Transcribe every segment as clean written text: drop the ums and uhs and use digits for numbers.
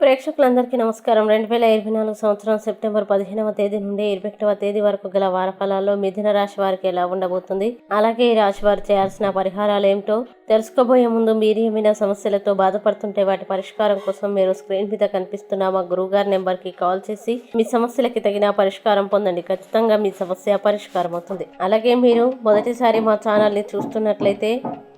ప్రేక్షకులందరికీ నమస్కారం. 2024 సంవత్సరం సెప్టెంబర్ 15వ తేదీ నుండి 21వ తేదీ వరకు గల వారఫలాల్లో మిథున రాశి వారికి ఎలా ఉండబోతుంది, అలాగే ఈ రాశి వారు చేయాల్సిన పరిహారాలు ఏమిటో తెలుసుకోబోయే ముందు మీరు ఏమైనా సమస్యలతో బాధపడుతుంటే వాటి పరిష్కారం కోసం మీరు స్క్రీన్ మీద కనిపిస్తున్న మా గురువుగారి నెంబర్కి కాల్ చేసి మీ సమస్యలకి తగిన పరిష్కారం పొందండి. ఖచ్చితంగా మీ సమస్య పరిష్కారం అవుతుంది. అలాగే మీరు మొదటిసారి మా ఛానల్ని చూస్తున్నట్లయితే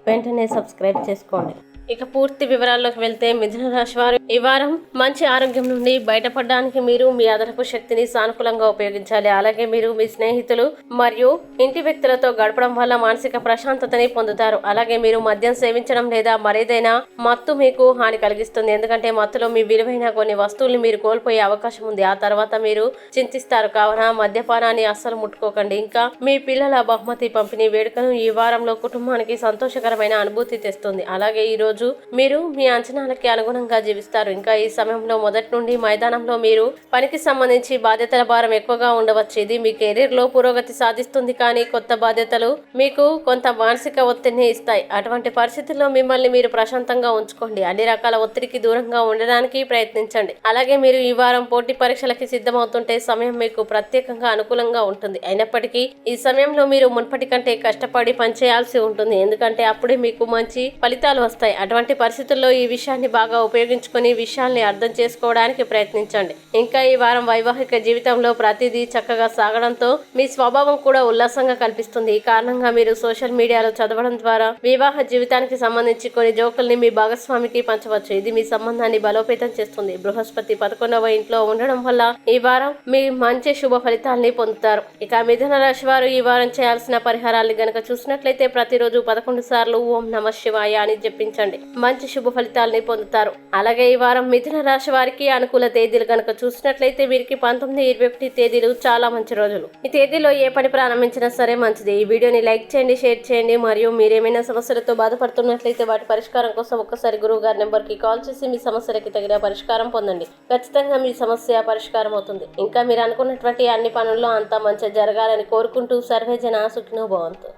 వెంటనే సబ్స్క్రైబ్ చేసుకోండి. ఇక పూర్తి వివరాల్లోకి వెళ్తే మిథున రాశి వారు ఈ వారం మంచి ఆరోగ్యం నుండి బయటపడడానికి మీరు మీ అదనపు శక్తిని సానుకూలంగా ఉపయోగించాలి. అలాగే మీరు మీ స్నేహితులు మరియు ఇంటి వ్యక్తులతో గడపడం వల్ల మానసిక ప్రశాంతతని పొందుతారు. అలాగే మీరు మద్యం సేవించడం లేదా మరేదైనా మత్తు మీకు హాని కలిగిస్తుంది. ఎందుకంటే మత్తులో మీ విలువైన కొన్ని వస్తువుల్ని మీరు కోల్పోయే అవకాశం ఉంది. ఆ తర్వాత మీరు చింతిస్తారు. కావున మద్యపానాన్ని అస్సలు ముట్టుకోకండి. ఇంకా మీ పిల్లల బహుమతి పంపిణీ వేడుకను ఈ వారంలో కుటుంబానికి సంతోషకరమైన అనుభూతి తెస్తుంది. అలాగే ఈ రోజు మీరు మీ అంచనాలకి అనుగుణంగా జీవిస్తారు. ఇంకా ఈ సమయంలో మొదటి నుండి మైదానంలో మీరు పనికి సంబంధించి బాధ్యతల భారం ఎక్కువగా ఉండవచ్చు. ఇది మీ కెరీర్ లో పురోగతి సాధిస్తుంది, కానీ కొత్త బాధ్యతలు మీకు కొంత మానసిక ఒత్తిడిని ఇస్తాయి. అటువంటి పరిస్థితుల్లో మిమ్మల్ని మీరు ప్రశాంతంగా ఉంచుకోండి. అన్ని రకాల ఒత్తిడికి దూరంగా ఉండడానికి ప్రయత్నించండి. అలాగే మీరు ఈ వారం పోటీ పరీక్షలకి సిద్ధమవుతుంటే సమయం మీకు ప్రత్యేకంగా అనుకూలంగా ఉంటుంది. అయినప్పటికీ ఈ సమయంలో మీరు మున్పటి కంటే కష్టపడి పనిచేయాల్సి ఉంటుంది, ఎందుకంటే అప్పుడే మీకు మంచి ఫలితాలు వస్తాయి. అటువంటి పరిస్థితుల్లో ఈ విషయాన్ని బాగా ఉపయోగించుకొని విషయాల్ని అర్థం చేసుకోవడానికి ప్రయత్నించండి. ఇంకా ఈ వారం వైవాహిక జీవితంలో ప్రతిదీ చక్కగా సాగడంతో మీ స్వభావం కూడా ఉల్లాసంగా కనిపిస్తుంది. ఈ కారణంగా మీరు సోషల్ మీడియాలో చదవడం ద్వారా వివాహ జీవితానికి సంబంధించి కొన్ని జోకుల్ని మీ భాగస్వామికి పంచవచ్చు. ఇది మీ సంబంధాన్ని బలోపేతం చేస్తుంది. బృహస్పతి 11వ ఇంట్లో ఉండడం వల్ల ఈ వారం మీ మంచి శుభ ఫలితాలని పొందుతారు. ఇక మిథున రాశి వారు ఈ వారం చేయాల్సిన పరిహారాన్ని గనక చూసినట్లయితే ప్రతిరోజు 11 సార్లు ఓం నమః శివాయ అని జపించండి. మంచి శుభ ఫలితాలని పొందుతారు. అలాగే ఈ వారం మిథున రాశి వారికి అనుకూల తేదీలు గనక చూసినట్లయితే వీరికి 19, 21 తేదీలు చాలా మంచి రోజులు. ఈ తేదీలో ఏ పని ప్రారంభించినా సరే మంచిది. ఈ వీడియోని లైక్ చేయండి, షేర్ చేయండి. మరియు మీరేమైనా సమస్యలతో బాధపడుతున్నట్లయితే వాటి పరిష్కారం కోసం ఒక్కసారి గురువు గారి నెంబర్కి కాల్ చేసి మీ సమస్యలకి తగిన పరిష్కారం పొందండి. ఖచ్చితంగా మీ సమస్య పరిష్కారం అవుతుంది. ఇంకా మీరు అనుకున్నటువంటి అన్ని పనుల్లో అంతా మంచి జరగాలని కోరుకుంటూ సర్వే జన సుఖినో భవంతు.